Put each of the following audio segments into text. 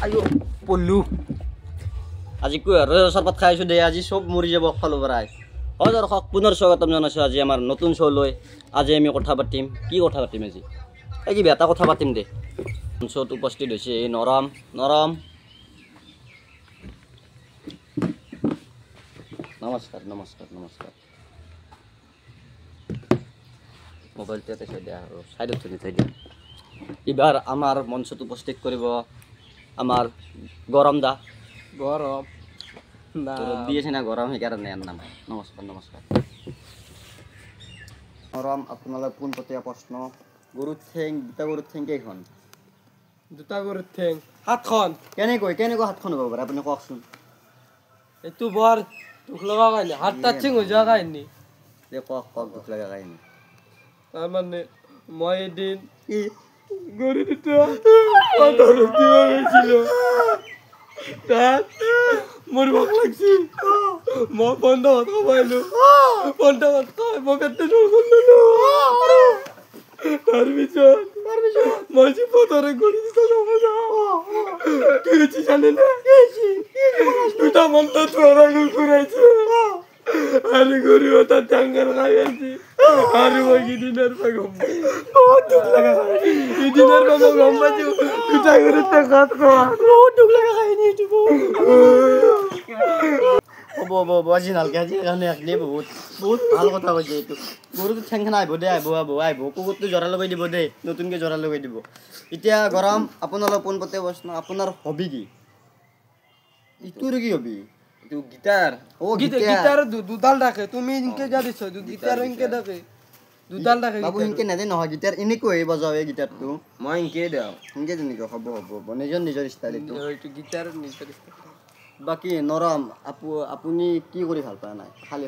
আইও পল্লু আজি কুঁহিয়াৰৰ চৰবত খাইছোঁ দে আজি চব মৰি যাব ফালৰ পৰাই হয় দৰ্শক পুনৰ স্বাগতম জনাইছোঁ আজি আমাৰ নতুন শ্ব' লৈ আজি আমি কথা পাতিম কি কথা পাতিম আজি এই কিবা এটা কথা পাতিম দে শ্ব'ত উপস্থিত হৈছে এই নৰম নমস্কাৰ মোবাইলটো ইয়াতে থৈ দিয়া আৰু ছাইডত থৈ দিয়া এইবাৰ আমাৰ মঞ্চত উপস্থিত কৰিব আমাৰ গৰম দা দি আছে না গৰম সেইকাৰণে ইয়াৰ নাম নমস্কাৰ গৰম আপোনালৈ পোনপটীয়া প্ৰশ্ন গৰুৰ ঠেং দুটা গৰুৰ ঠেং হাতখন কেনেকৈ হাতখন হ'ব পাৰে আপুনি কওকচোন এইটো বৰ দুখ লগা কাহিনী হাত টাচিং হৈ যোৱা কাহিনী কওক দুখ লগা কাহিনী তাৰমানে মই এদিন গৰু দুটা তাত মোৰ ভোক লাগছিল মই পন্ধা ভাত খাবাইলো মই পেটে তাৰপিছত মই যে পথৰে গৰু দুটা কি হৈছে জানে না দুটা মন্ত্র তোরা ঘুরাইছে আরে গরু ওটা টাঙ্গার খাইছি আরে ওই দিনের গম বহুত দুঃখ লাগা এই দিনের গম পাচ্ছি দুটা গরু টাঙ্গাত বহুত দুঃখ লাগা খাইনি হ'ব আজি নালকে আজি কাৰণে একলে বহুত ভাল কথা কৈছে এইটো গৰুটো ঠেংখান আহিব কুকুৰটো জৰা লগাই দিব দে নতুনকৈ জৰা লগাই দিব এতিয়া গৰম আপোনালোক পোনপটীয়া প্ৰশ্ন আপোনাৰ হবি কি ইটোৰ কি হবি এইটো গিটাৰ গিটাৰ দুডাল ৰাখে তুমি ইনকে যা দিছ গিটাৰ ইনকে ৰাখে দুডাল ৰাখে বাবু ইনকে নেদে নহয় গিটাৰ এনেকৈ বজাও এই গিটাৰটো মই ইনকে দিওঁ ইনকে তেনেকৈ হ'ব নিজৰ ষ্টাইল এইটো গিটাৰ নিজৰ ষ্টাইল বাকী নৰম আপুনি কি কৰি ভাল পায় নাই খালী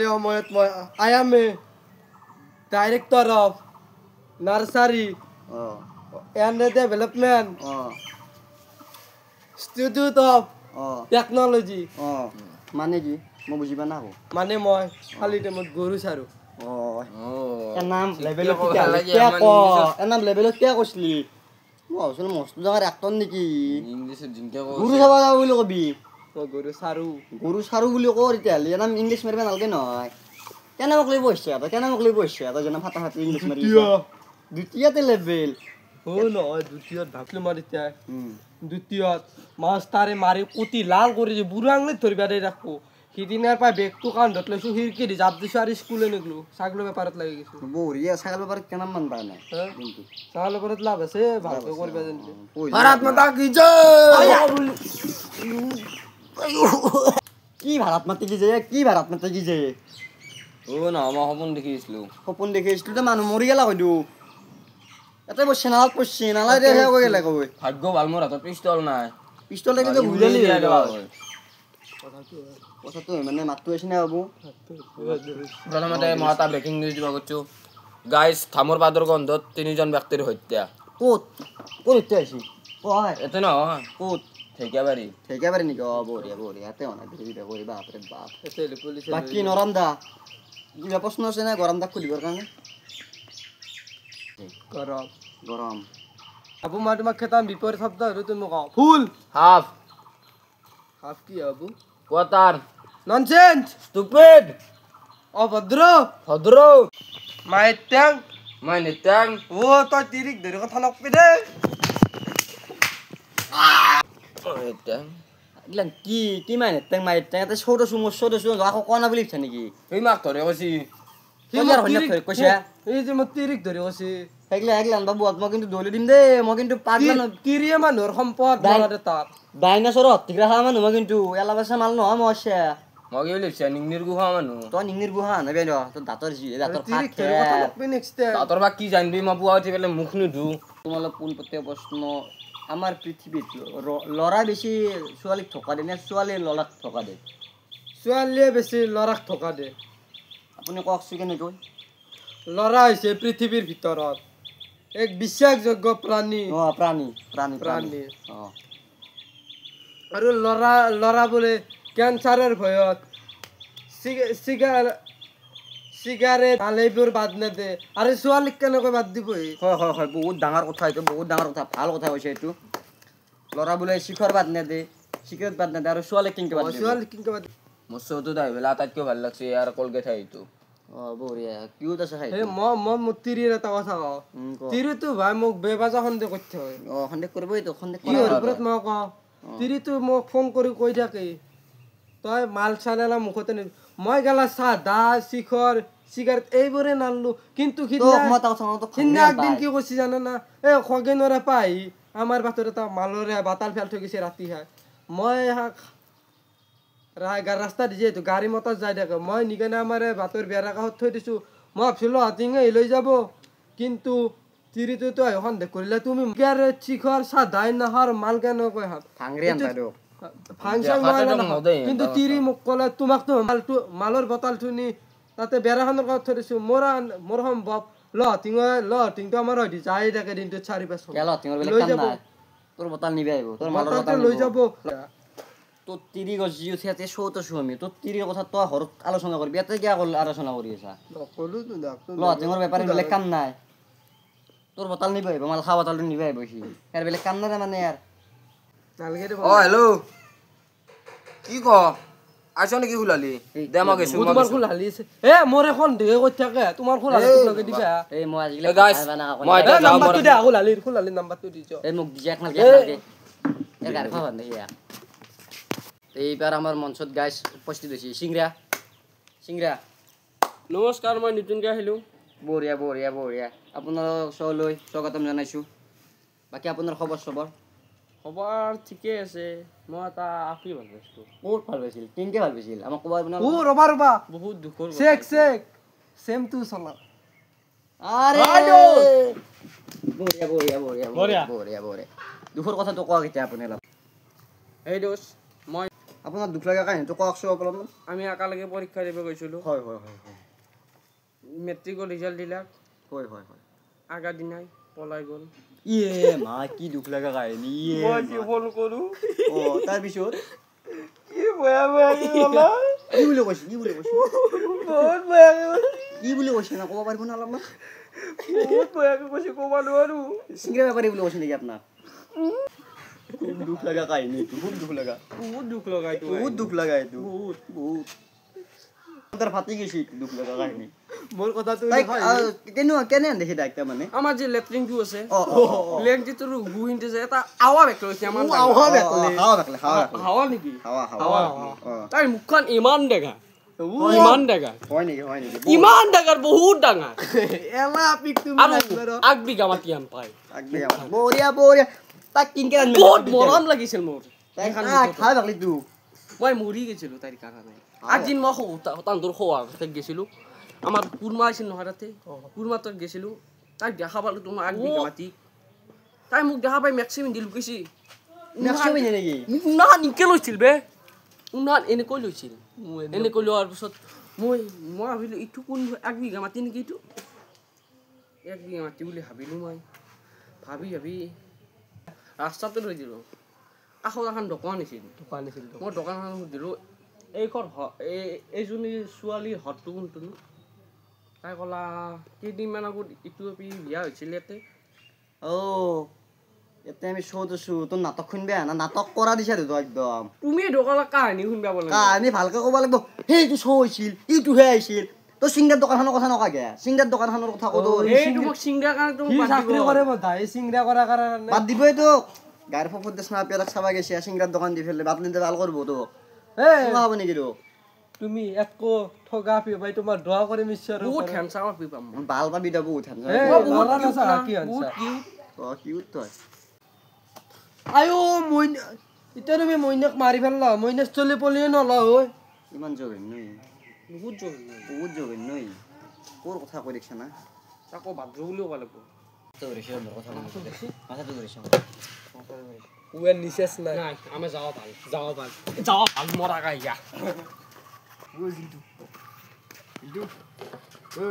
সময়ত মই I am a director of nursery and development studio of technology মানে কি মই বুজি পোৱা নাই মানে মই খালী টাইমত গৰু চাৰোঁ নাম লেভেলত কিয় কৈছিলি মই ভাবিছিলোঁ মস্ত জেগাৰ এক্টৰ নেকি গৰু চাব যাব বুলি কবি মই গৰু চাৰোঁ বুলি ক তেতিয়াহ'লে এনাম ইংলিছ মাৰিব নালাগে নহয় কেনে মোক লিব হৈছে তই যেনে ফাটা ফাটি ইংলিছ মাৰি দ্বিতীয়তে লেভেল নহয় দ্বিতীয়ত ভাবছিলোঁ মই তেতিয়া দ্বিতীয়ত মাষ্টাৰে মাৰি কুটি লাল কৰি বুঢ়া আঙুলিত ধৰিবা দে ৰাখো সিদিনাৰ পৰা বেগটো কান্ধত লৈছোঁ খিৰিকী দি জাপ দিছোঁ আৰু স্কুলে নিগলোঁ ছাগলৰ বেপাৰত লাগি গৈছোঁ বঢ়িয়া ছাগল বেপাৰত কেনে মান পায় নাই ছাগল বেপাৰত লাভ আছে ভালকৈ কৰিবা যেন কি ভাৰত মাতি কি যে নহয় মই সপোন দেখিছিলোঁ তো মানুহ মৰি গেলা হয়তো এতে বসছে নালাত পড়ছে নালাই রে হয়ে গেলে কই ভাগ্য ভাল মোর হাতত পিস্তল নাই পিস্তল লাগে তো ভুলেলি কথাটো মানে মাতটো আছে না বাবু প্রথমতে মহাতা ব্রেকিং নিউজ দিব করছো গাইস থামর বাদর গন্ধত তিনজন ব্যক্তির হত্যা কোত হত্যা আইছি এতে না কোত ঠেকাবাড়ি নাকি বঢ়িয়া এতে অনেক ভিড় করি বাপরে বাপ বাকি নরম দা কিবা প্রশ্ন আছে না গরম দা খুলিবার কারণে গরম আবু মই তোমাক খেতাম বিপৰীত শব্দ আৰু তুমি কও ফুল হাফ কি আবু কোৱাটাৰ ননসেন্স স্টুপিড অভদ্ৰ মাই টেং ও তই তিৰিক ধৰি কথা নকবি দে এগলান কি মানে টেং মাই টেং এটা ছোট সুমো আকৌ কোনা বুলি লিখছ নেকি এই মাক ধৰে কৈছি কৈছা এই যে মই তিৰিক ধৰি কৈছি এগলান বাবু মই কিন্তু দলি দিম দে মই কিন্তু পাগলা তিৰিয়ে মানুহৰ সম্পদ মৰাতে তাত ডাইনাছৰ হত্তিগ্ৰা খা মানুহ মই কিন্তু এলাবাছা মাল নহয় মই আছে মই কি লিখছ নিংনিৰ গুহা মানুহ তই নিংনিৰ গুহা নবে ন তোৰ দাঁতৰ তিৰিক ধৰি কথা নকবি নেক্সট দাঁতৰ বা কি জানবি মই পুৱা উঠি পেলাই মুখ নুধু তোমালোক পোনপটীয়া প্ৰশ্ন আমাৰ পৃথিৱীত ল'ৰা বেছি ছোৱালীক থকা দে নে ছোৱালীয়ে ল'ৰাক থকা দে ছোৱালীয়ে বেছি ল'ৰাক থকা দে আপুনি কওকচোন কেনেকৈ ল'ৰা হৈছে পৃথিৱীৰ ভিতৰত এক বিশ্বাসযোগ্য প্ৰাণী প্ৰাণী আৰু ল'ৰা বোলে কেঞ্চাৰৰ ভয়ত চিগাৰেট আলেইবোৰ বাদ নেদে আৰু ছোৱালীক কেনেকৈ বাদ দিবহি হয় বহুত ডাঙৰ কথা এইটো ভাল কথা কৈছে এইটো ল'ৰা বোলে শিখৰ বাদ নেদে চিগাৰেট বাদ নেদে আৰু ছোৱালীক কিনকে বাদ দিব ছোৱালী কিনকে বাদ মোৰ চৌটো দাই বেলা আটাইতকৈ ভাল লাগছে ইয়াৰ কলগেট এইটো বঢ়িয়া কিউট আছে খাই মই মোৰ তিৰিৰ এটা কথা কওঁ তিৰিটো ভাই মোক বেবাজা সন্দেহ কৰিছে হয় সন্দেহ কৰিবই তো সন্দেহ কি হ'ল ওপৰত মই কওঁ তিৰিটো মোক ফোন কৰি কৈ থাকে তই মাল চানেলা মুখতে নি মই গেলা চাহ দা শিখৰ চিগাৰেট এইবোৰে নানলো কিন্তু সিদিনা একদিন কি কৈছি জানে না এই খগেনৰে পাই আমাৰ বাটৰ এটা মালৰে বাতাল ফেল থৈ গৈছে ৰাতি খাই মই ৰাস্তাত যিহেতু গাড়ী মটৰ যাই থাকে মই নিকেনে আমাৰ বাটৰ বেৰা কাষত থৈ দিছোঁ মই ভাবিছিলোঁ হাতীঙে লৈ যাব কিন্তু তিৰিটোতো সন্দেহ কৰিলে তুমি শিখৰ চাহ দাই নাহাৰ মাল কেনেকৈ কিন্তু তিৰি মোক ক'লে তোমাকতো মালৰ বটলটো নি তাতে বেৰাখনৰ কাষত থৈ দিছোঁ মোৰ সম্ভৱ লটিংটো আমাৰ হয়তো যাই থাকে দিনটোত 4-5 লৈ যাব তোৰ বটল নিবি আহিব তোৰ মালৰ বটলটো লৈ যাব তোৰ তিৰি গছি উঠিয়াতে চৌত আছো আমি তোৰ তিৰিৰ কথা তই ঘৰত আলোচনা কৰিবি ইয়াতে কিয় আলোচনা কৰি আছা লটিঙৰ বেপাৰী বেলেগ কাম নাই তোৰ বটল নিবি আহিব মাল খোৱা বটলটো নিবি আহিব সি ইয়াৰ বেলেগ কাম নাই মানে ইয়াৰ হেল্ল' কি ক আছ নেকি খুলালি দে মই গৈছো তোমাৰ খুলালি এ মোৰ এখন দেহ কৈ থাকে তোমাৰ খুলালি লগে দিবা এই মই আজিলে মই এ নাম্বাৰটো দে খুলালি নাম্বাৰটো দি যা এই মোক দিজা এক নালকে এই গাড়ী খাব নাই ইয়া এইবাৰ আমাৰ মঞ্চত গাইছ উপস্থিত হৈছে সিংৰা নমস্কাৰ মই নতুনকৈ আহিলোঁ বঢ়িয়া বঢ়িয়া বঢ়িয়া আপোনাৰ শ্ব'লৈ স্বাগতম জনাইছোঁ বাকী আপোনাৰ খবৰ খবৰ ঠিকে আছে মই এটা আপি ভাল পাইছোঁ বহুত ভাল পাইছিল কেনেকৈ ভাল পাইছিল আমাক ক'ব আপোনাৰ ৰবা বহুত দুখৰ চেক চেম টু চলা আৰে বঢ়িয়া বঢ়িয়া বঢ়িয়া বঢ়িয়া বঢ়িয়া বঢ়িয়া দুখৰ কথাটো কোৱা কেতিয়া আপুনি অলপ এই দোষ মই আপোনাৰ দুখ লগা কাহিনীটো কওকচোন অলপমান আমি একেলগে পৰীক্ষা দিব গৈছিলোঁ হয় মেট্ৰিকৰ ৰিজাল্ট দিলাক হয় আগা দিনাই পলাই গ'ল মা কি দুখ লগা কাহিনী মই কি ফোন কৰোঁ তাৰপিছত কি বেয়া কি বুলি কৈছে বহুত বেয়াকৈ কি বুলি কৈছে না ক'ব পাৰিব না অলপমান বহুত বেয়াকৈ কৈছে ক'ব নোৱাৰোঁ চিংৰা বেপাৰী বুলি কৈছে নেকি আপোনাক খুব দুখ লগা কাহিনী বহুত দুখ লগা এইটো বহুত তাৰ ফাটি গৈছে দুখ লগা কাহিনী মোৰ কথাটো কেনে দেখি ডাক্তৰ মানে আমাৰ যে লেট্ৰিনটো আছে লেট্ৰিনটোৰ গুহিনটো যে এটা আৱা বেকলে হৈছে আমাৰ হাৱা নেকি তাৰ মুখখন ইমান ডেগা ইমান ডাঙৰ বহুত ডাঙৰ আগ বিঘা মাটি আম পায় বঢ়িয়া তাক কিনকে বহুত মৰম লাগিছিল মোৰ মই মৰি গৈছিলোঁ তাইৰ কাৰণে আগদিন মই তান্দুৰ খোৱা গৈছিলোঁ আমাৰ কুৰমা আছিল নহয় তাতে কুৰমা তাত গৈছিলোঁ তাইক দেখা পালোঁ তোমাৰ আগ বিঘা মাটি তাই মোক দেখা পাই মেক্সি পিন্ধি লুকাইছি উন্নাহান ইনকে লৈছিল বে উন্নাহান এনেকৈ লৈছিল এনেকৈ লোৱাৰ পিছত মই ভাবিলোঁ ইটো কোন এক বিঘা মাটি নেকি এইটো এক বিঘা মাটি বুলি ভাবিলোঁ মই ভাবি ৰাস্তাতে ৰৈ দিলোঁ কাষত এখন দোকান আছিল মই দোকানখন সুধিলোঁ এইজনী ছোৱালীৰ হতটো কোনটো তাই ক'লা কেইদিনমান আগত ইটো বিয়া হৈছিল ইয়াতে ইয়াতে আমি শ্ব'ত আছো তোৰ নাটক শুনবা না নাটক কৰা দিছা তো একদম তুমি দোকানত কাহিনী শুনবা বোলে কাহিনী ভালকে ক'ব লাগিব সেইটো শ্ব' হৈছিল ইটোহে আহিছিল তই চিংগাৰ দোকানখনৰ কথা নকৱাগে চিংগাৰ দোকানখনৰ কথা কওঁ এইটো মোক চিংগাৰ কাৰণে বাদ দিবই তো গাড়ী ফফত দেছ না পেলাক চাবা গৈছে চিংগাৰ দোকান দি ফেলে বাদ নিতে ভাল কৰিব তো হ'ব নেকি তো তুমি একো ঠগা পিবাই তোমাৰ দোৱা কৰি মিছাৰ বহুত হেনসা পিবাম ভাল পাবি দা বহুত হেনসা কিউট তই আয়ো মই এতিয়া তুমি মইনাক মাৰি ফেললা মইনাক চলি পলিয়ে নলা হয় ইমান জগেন নই বহুত জগেন নই কোৰ কথা কৈ দেখছ না তাকো বাদ্ৰ বুলিও ক'ব লাগিব তো ৰেছে মোৰ কথা মাথাটো ধৰিছ উৱে নিচেছ নাই আমি যাও ভাল মৰা গাইয়া ওই জিতু ঐ